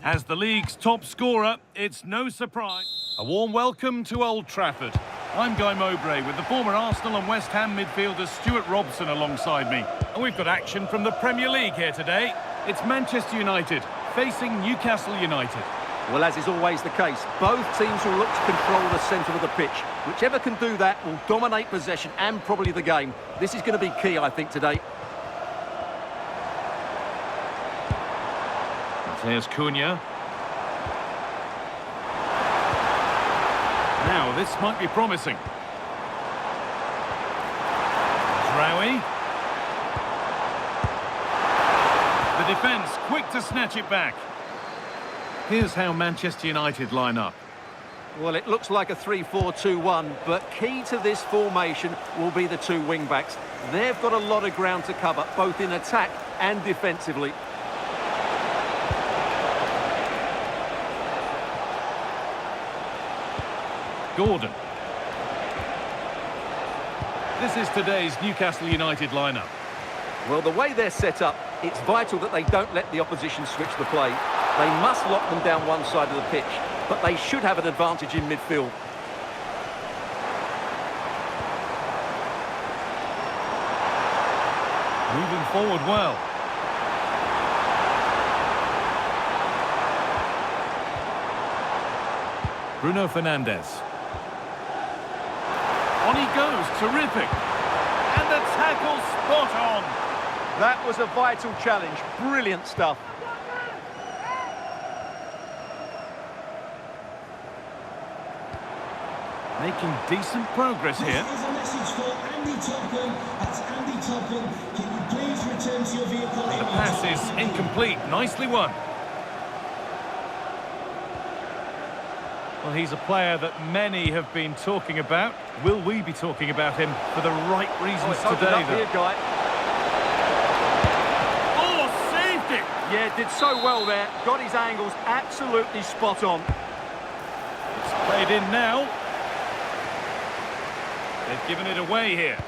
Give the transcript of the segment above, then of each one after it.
As the league's top scorer, it's no surprise. A warm welcome to Old Trafford. I'm Guy Mowbray with the former Arsenal and West Ham midfielder Stuart Robson alongside me. And we've got action from the Premier League here today. It's Manchester United facing Newcastle United. Well, as is always the case, both teams will look to control the centre of the pitch. Whichever can do that will dominate possession and probably the game. This is going to be key, I think, today. There's Cunha. Now, this might be promising. Mazraoui. The defence quick to snatch it back. Here's how Manchester United line up. Well, it looks like a 3-4-2-1, but key to this formation will be the two wing-backs. They've got a lot of ground to cover, both in attack and defensively. Gordon. This is today's Newcastle United lineup. Well, the way they're set up, it's vital that they don't let the opposition switch the play. They must lock them down one side of the pitch, but they should have an advantage in midfield. Moving forward well. Bruno Fernandes. On he goes, terrific. And the tackle spot on. That was a vital challenge. Brilliant stuff. Making decent progress here. This is a message for Andy Topham. That's Andy Topham. Can you please return to your vehicle? The pass is incomplete. Nicely won. Well, he's a player that many have been talking about. Will we be talking about him for the right reasons today, though? Here, Guy. Oh, saved it! Yeah, did so well there. Got his angles absolutely spot on. It's played in now. They've given it away here.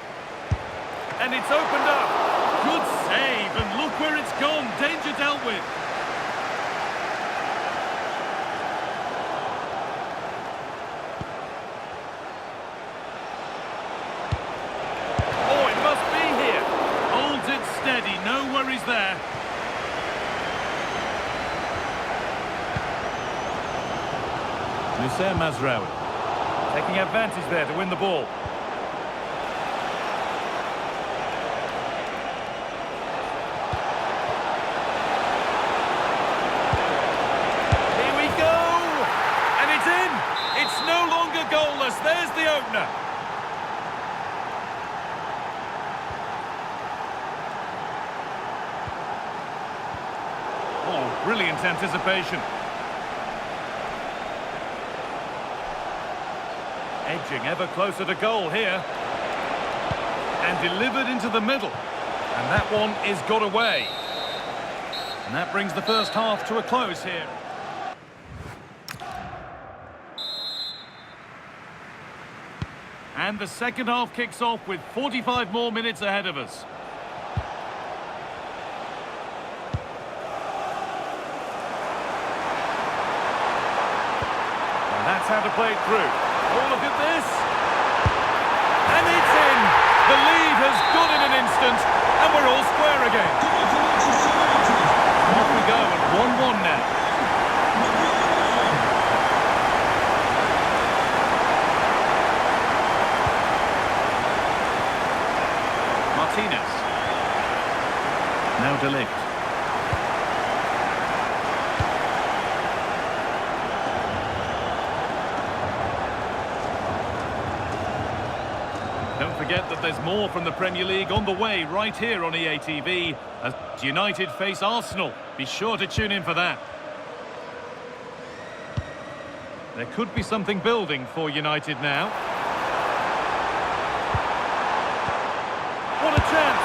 And it's opened up. Good save, and look where it's gone. Danger dealt with. Oh, it must be here. Holds it steady, no worries there. Noussair Mazraoui. Taking advantage there to win the ball. Goalless, there's the opener. Oh, brilliant anticipation. Edging ever closer to goal here. And delivered into the middle. And that one is got away. And that brings the first half to a close here. And the second half kicks off with 45 more minutes ahead of us. And that's how to play it through. Oh, look at this. And it's in. The lead has gone in an instant, and we're all square again. Off we go at 1-1 now. Now De Ligt. Don't forget that there's more from the Premier League on the way right here on EA TV as United face Arsenal. Be sure to tune in for that. There could be something building for United now. What a chance!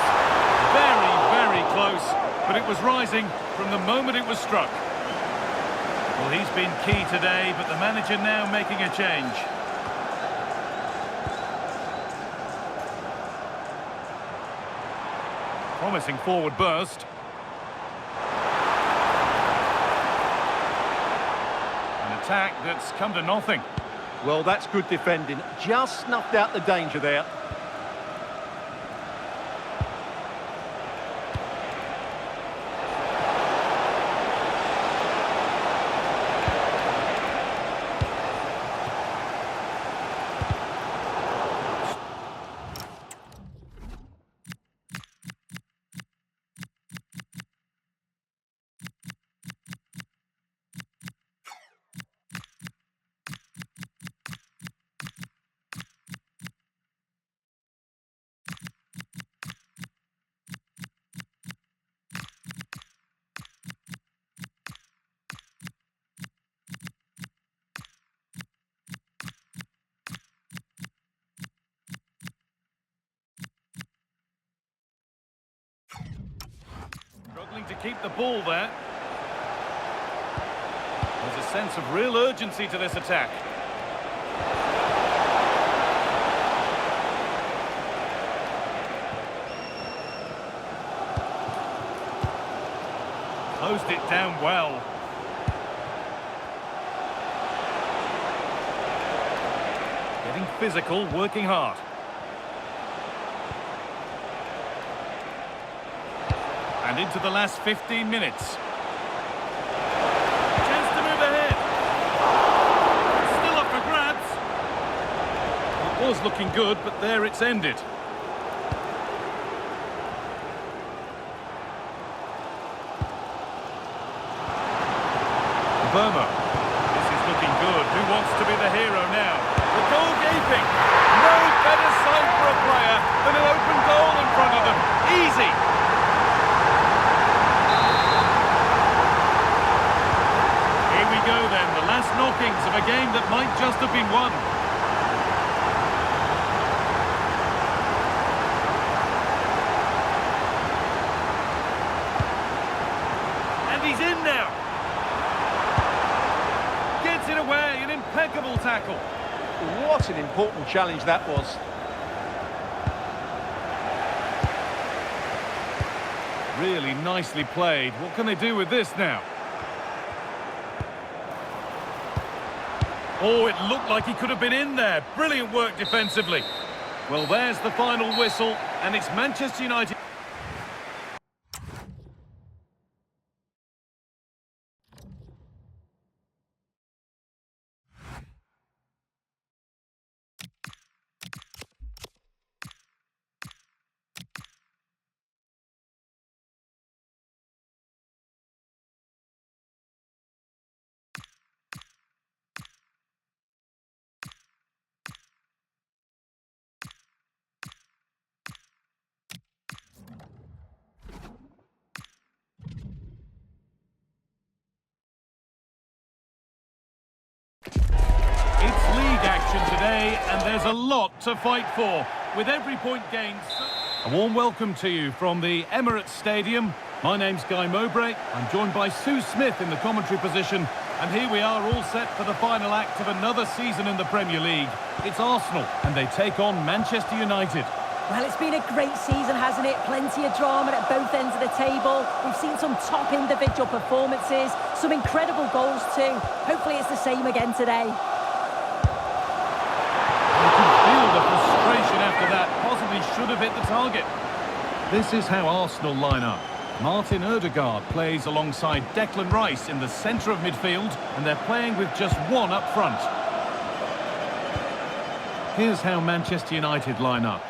Very close, but it was rising from the moment it was struck. Well, he's been key today, but the manager now making a change. Promising forward burst. attack that's come to nothing. Well, that's good defending. Just snuffed out the danger there. Struggling to keep the ball there. There's a sense of real urgency to this attack. Closed it down well. Getting physical, working hard. And into the last 15 minutes. Chance to move ahead. Still up for grabs. It was looking good, but there it's ended. Burma. This is looking good. Who wants to be the hero now? The goal gaping. No better sight for a player than an open goal in front of them. Easy. Here we go then, the last knockings of a game that might just have been won. And he's in now. Gets it away, an impeccable tackle. What an important challenge that was. Really nicely played. What can they do with this now? Oh, it looked like he could have been in there. Brilliant work defensively. Well, there's the final whistle, and it's Manchester United. It's league action today, and there's a lot to fight for, with every point gained. A warm welcome to you from the Emirates Stadium. My name's Guy Mowbray. I'm joined by Sue Smith in the commentary position, and here we are all set for the final act of another season in the Premier League. It's Arsenal, and they take on Manchester United. Well, it's been a great season, hasn't it? Plenty of drama at both ends of the table. We've seen some top individual performances, some incredible goals too. Hopefully it's the same again today. You can feel the frustration after that. Possibly should have hit the target. This is how Arsenal line up. Martin Ødegaard plays alongside Declan Rice in the centre of midfield, and they're playing with just one up front. Here's how Manchester United line up.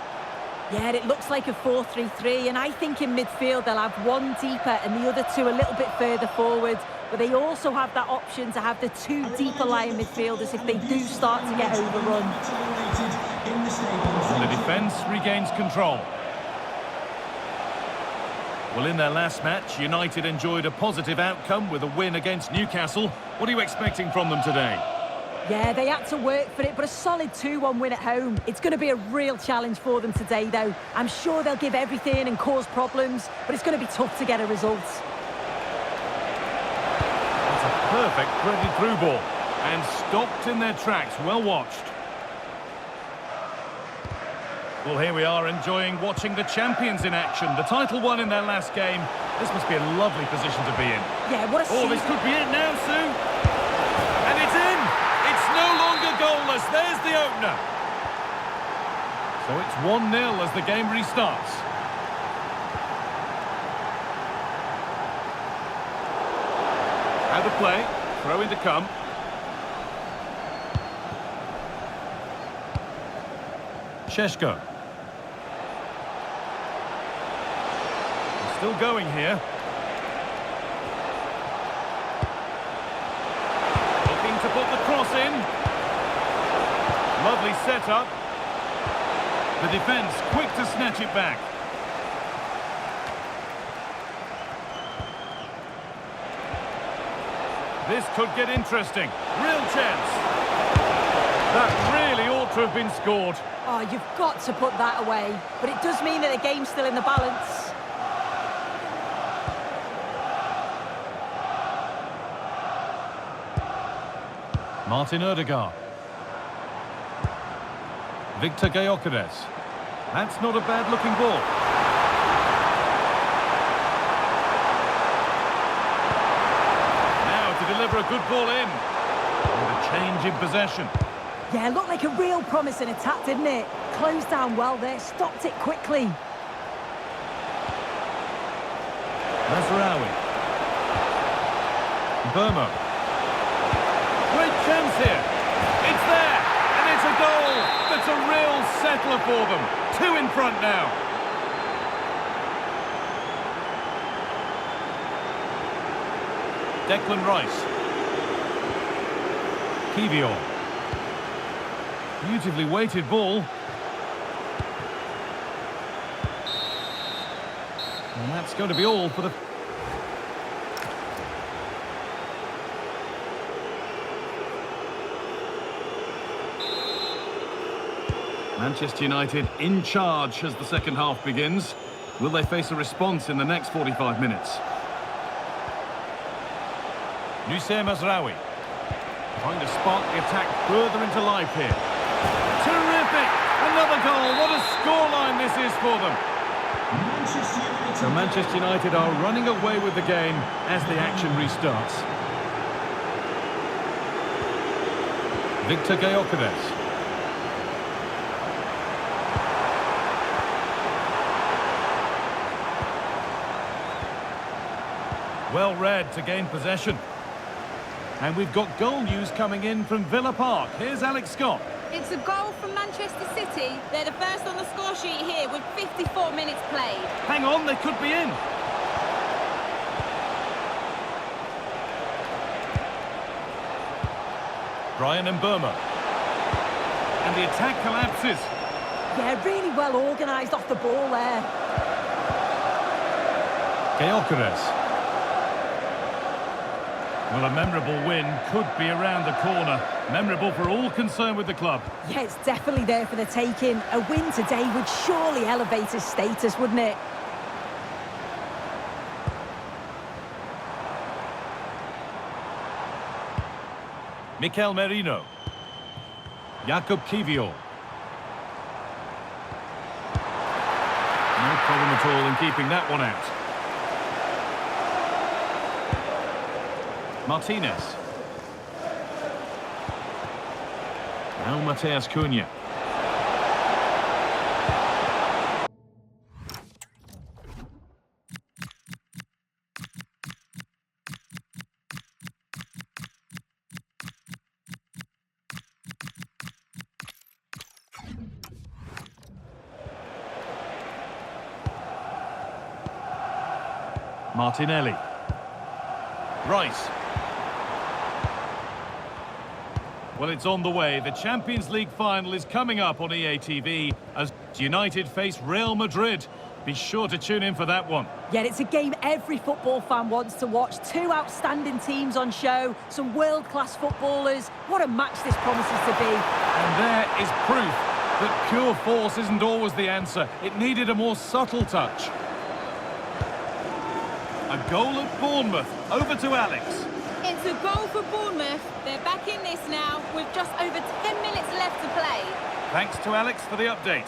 Yeah, it looks like a 4-3-3, and I think in midfield they'll have one deeper and the other two a little bit further forward. But they also have that option to have the two deeper lying midfielders if they do start to get overrun. And the defence regains control. Well, in their last match, United enjoyed a positive outcome with a win against Newcastle. What are you expecting from them today? Yeah, they had to work for it, but a solid 2-1 win at home. It's going to be a real challenge for them today, though. I'm sure they'll give everything and cause problems, but it's going to be tough to get a result. That's a perfect threaded through ball. And stopped in their tracks. Well watched. Well, here we are enjoying watching the champions in action. The title won in their last game. This must be a lovely position to be in. Yeah, what a season. Oh, this could be it now, Sue. And it's in! So it's 1-0 as the game restarts. Out of play, throw in to come. Sheshko. Still going here. Looking to put the cross in. Lovely setup. The defence quick to snatch it back. This could get interesting. Real chance. That really ought to have been scored. Oh, you've got to put that away. But it does mean that the game's still in the balance. Martin Odegaard. Victor Gyökeres. That's not a bad-looking ball. Now to deliver a good ball in. And a change in possession. Yeah, it looked like a real promising attack, didn't it? Closed down well there, stopped it quickly. Mazraoui. Burma. Great chance here. It's there, and it's a goal. That's a real settler for them. 2 in front now. Declan Rice. Kivior. Beautifully weighted ball. And that's going to be all for the... Manchester United in charge as the second half begins. Will they face a response in the next 45 minutes? Noussair Mazraoui trying to spark the attack further into life here. Terrific! Another goal. What a scoreline this is for them. So Manchester United are running away with the game as the action restarts. Victor Gyökeres. Well read to gain possession. And we've got goal news coming in from Villa Park. Here's Alex Scott. It's a goal from Manchester City. They're the first on the score sheet here with 54 minutes played. Hang on, they could be in. Brian and Burma. And the attack collapses. Yeah, really well organised off the ball there. Gyökeres. Well, a memorable win could be around the corner. Memorable for all concerned with the club. Yeah, it's definitely there for the taking. A win today would surely elevate his status, wouldn't it? Mikel Merino. Jakub Kivior. No problem at all in keeping that one out. Martinez. Now Mateus Cunha. Martinelli. Rice. Well, it's on the way. The Champions League final is coming up on EA TV as United face Real Madrid. Be sure to tune in for that one. Yeah, it's a game every football fan wants to watch. 2 outstanding teams on show, some world-class footballers. What a match this promises to be. And there is proof that pure force isn't always the answer. It needed a more subtle touch. A goal at Bournemouth. Over to Alex. It's a goal for Bournemouth. They're back in this now with just over 10 minutes left to play. Thanks to Alex for the update.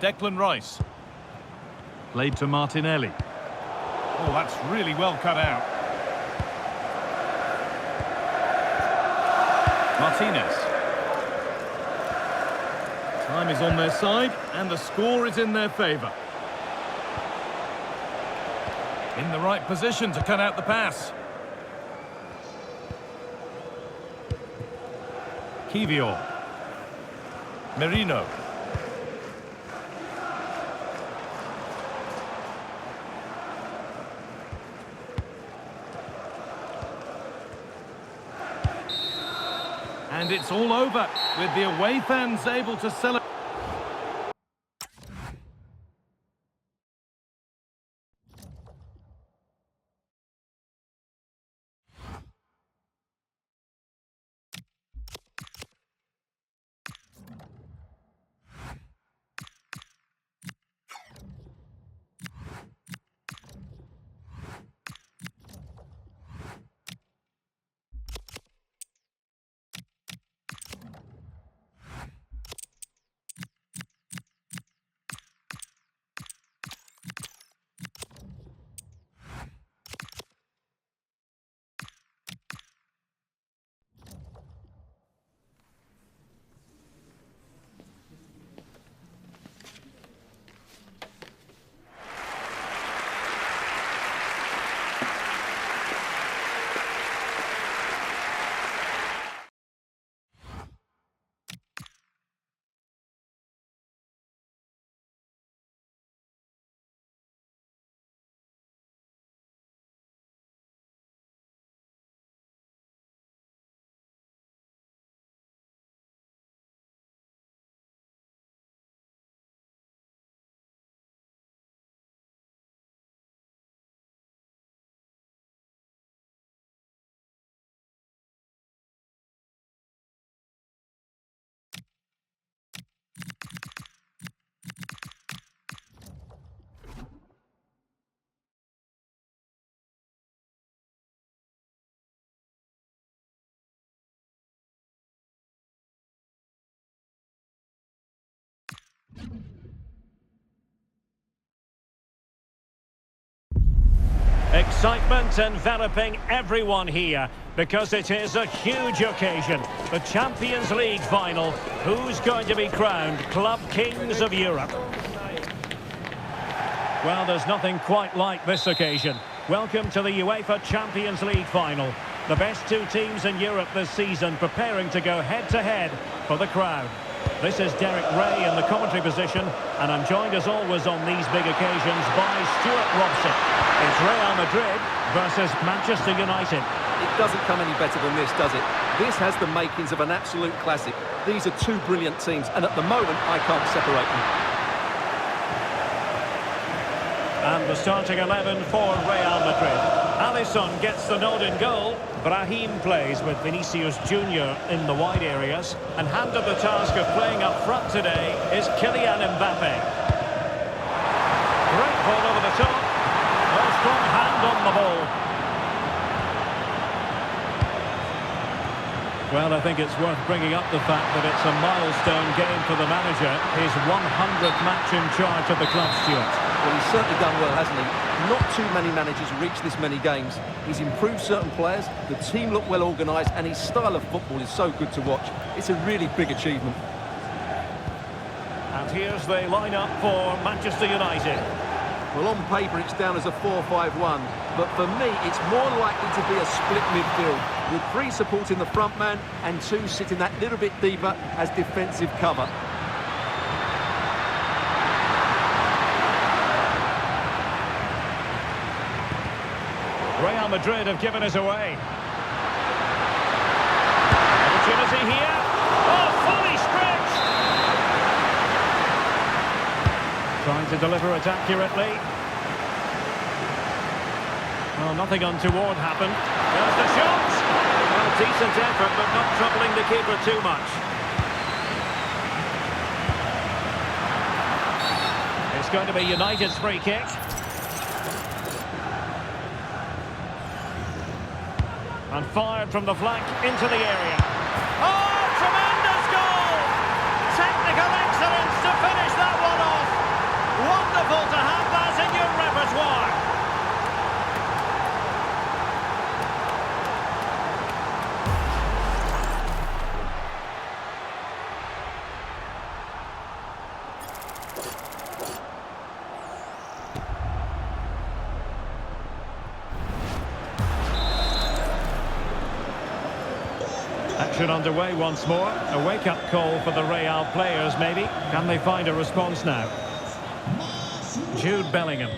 Declan Rice. Played to Martinelli. Oh, that's really well cut out. Martinez. Time is on their side, and the score is in their favour. In the right position to cut out the pass. Kivior. Merino. And it's all over, with the away fans able to celebrate. Excitement enveloping everyone here because it is a huge occasion. The Champions League final. Who's going to be crowned Club Kings of Europe? Well, there's nothing quite like this occasion. Welcome to the UEFA Champions League final. The best two teams in Europe this season preparing to go head-to-head for the crown. This is Derek Ray in the commentary position, and I'm joined as always on these big occasions by Stuart Robson. It's Real Madrid versus Manchester United. It doesn't come any better than this, does it? This has the makings of an absolute classic. These are two brilliant teams, and at the moment, I can't separate them. And the starting 11 for Real Madrid. Alisson gets the nod in goal. Brahim plays with Vinicius Junior in the wide areas. And handed the task of playing up front today is Kylian Mbappe. Great ball over the top. A strong hand on the ball. Well, I think it's worth bringing up the fact that it's a milestone game for the manager. His 100th match in charge of the club, Stuart. Well, he's certainly done well, hasn't he? Not too many managers reach this many games. He's improved certain players, the team look well organised, and his style of football is so good to watch. It's a really big achievement. And here's the lineup for Manchester United. Well, on paper, it's down as a 4-5-1, but for me, it's more likely to be a split midfield, with three supporting the front man and two sitting that little bit deeper as defensive cover. Real Madrid have given us away. Opportunity here. Oh, fully stretched! Trying to deliver it accurately. Well, nothing untoward happened. There's the shot! Well, decent effort, but not troubling the keeper too much. It's going to be United's free kick. And fired from the flank into the area. Oh, tremendous goal! Technical excellence to finish that one off. Wonderful to have that in your repertoire. Action underway once more. A wake-up call for the Real players, maybe. Can they find a response now? Jude Bellingham.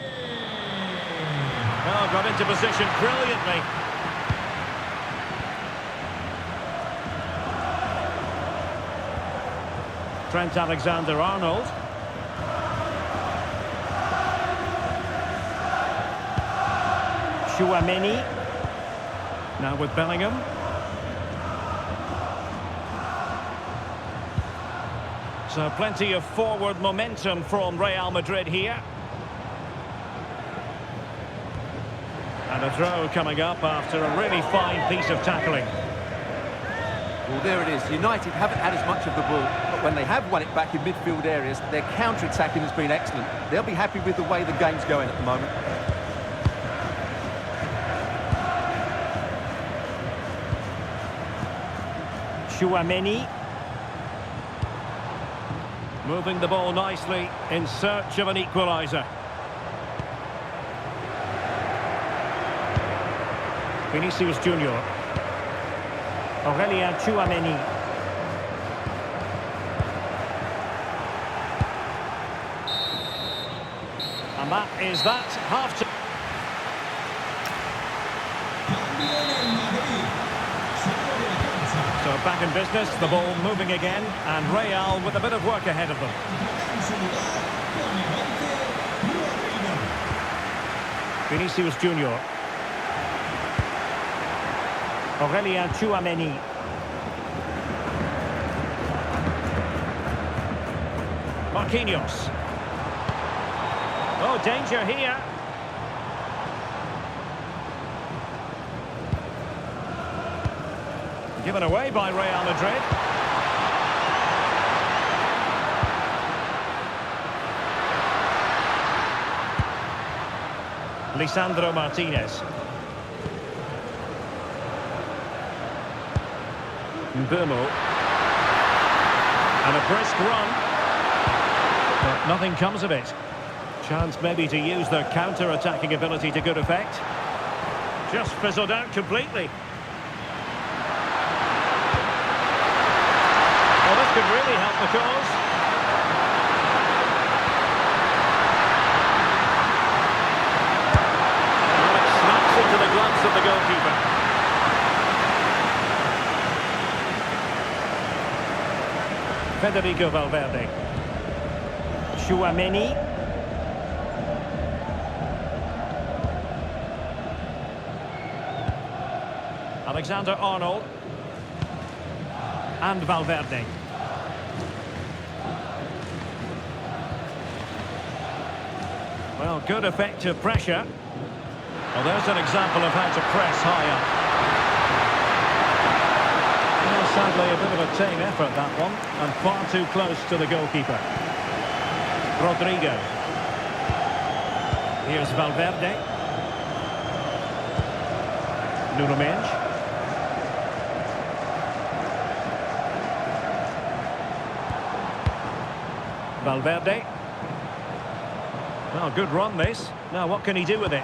Oh, got into position brilliantly. Trent Alexander-Arnold. Chouameni. Now with Bellingham. So plenty of forward momentum from Real Madrid here. And a throw coming up after a really fine piece of tackling. Well, there it is. United haven't had as much of the ball, but when they have won it back in midfield areas, their counter-attacking has been excellent. They'll be happy with the way the game's going at the moment. Chouameni. Moving the ball nicely in search of an equaliser. Vinicius Junior. Aurelien Chouameni. And that is that half. So back in business, the ball moving again, and Real with a bit of work ahead of them. Vinicius Junior. Aurelien Chouameni. Marquinhos. Oh, danger here. Given away by Real Madrid. Lisandro Martinez. Mbeumo. And a brisk run. But nothing comes of it. Chance maybe to use their counter-attacking ability to good effect. Just fizzled out completely. Well, this could really help the cause. Well, it snaps into the gloves of the goalkeeper. Federico Valverde. Chouameni. Alexander-Arnold. And Valverde. Well, good effective pressure. Well, there's an example of how to press high up. Well, sadly, a bit of a tame effort, that one, and far too close to the goalkeeper. Rodrigo. Here's Valverde. Nuno Mendes. Valverde. Well, good run this. Now what can he do with it?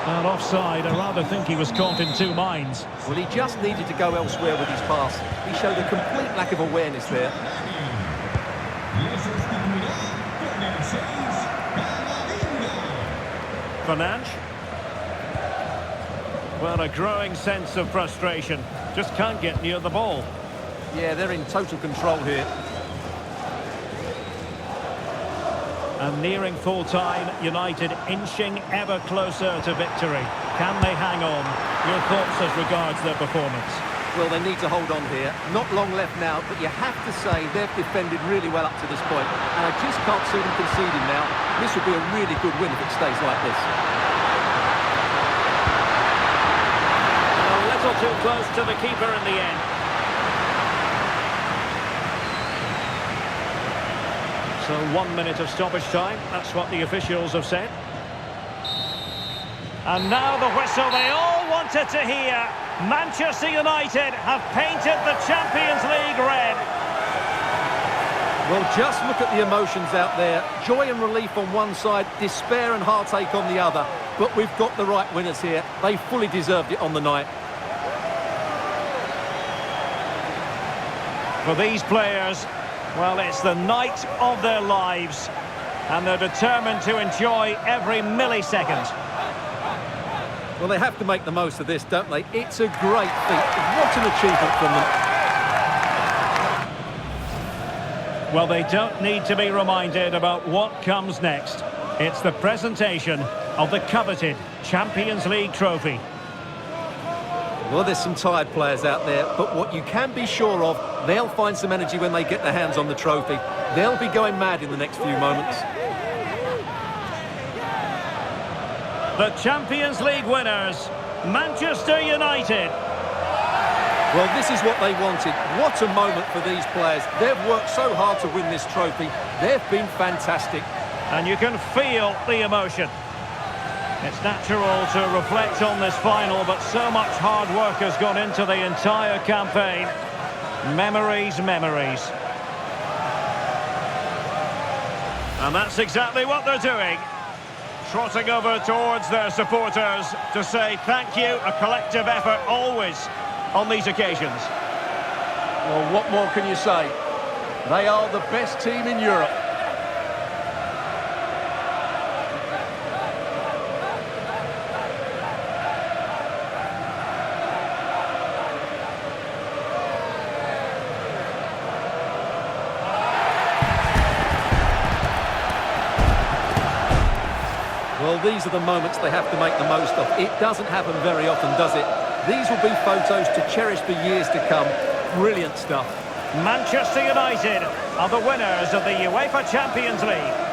And offside, I rather think he was caught in two minds. Well, he just needed to go elsewhere with his pass. He showed a complete lack of awareness there. Fernandes. Well, a growing sense of frustration. Just can't get near the ball. Yeah, they're in total control here. And nearing full-time, United inching ever closer to victory. Can they hang on? Your thoughts as regards their performance? Well, they need to hold on here. Not long left now, but you have to say they've defended really well up to this point. And I just can't see them conceding now. This will be a really good win if it stays like this. A little too close to the keeper in the end. So 1 minute of stoppage time, that's what the officials have said. And now the whistle they all wanted to hear. Manchester United have painted the Champions League red. Well, just look at the emotions out there. Joy and relief on one side, despair and heartache on the other. But we've got the right winners here. They fully deserved it on the night. For these players, well, it's the night of their lives, and they're determined to enjoy every millisecond. Well, they have to make the most of this, don't they? It's a great feat. What an achievement from them. Well, they don't need to be reminded about what comes next. It's the presentation of the coveted Champions League trophy. Well, there's some tired players out there, but what you can be sure of, they'll find some energy when they get their hands on the trophy. They'll be going mad in the next few moments. The Champions League winners, Manchester United. Well, this is what they wanted. What a moment for these players. They've worked so hard to win this trophy. They've been fantastic. And you can feel the emotion. It's natural to reflect on this final, but so much hard work has gone into the entire campaign. Memories, memories. And that's exactly what they're doing. Trotting over towards their supporters to say thank you, a collective effort always on these occasions. Well, what more can you say? They are the best team in Europe. Well, these are the moments they have to make the most of. It doesn't happen very often, does it? These will be photos to cherish for years to come. Brilliant stuff. Manchester United are the winners of the UEFA Champions League.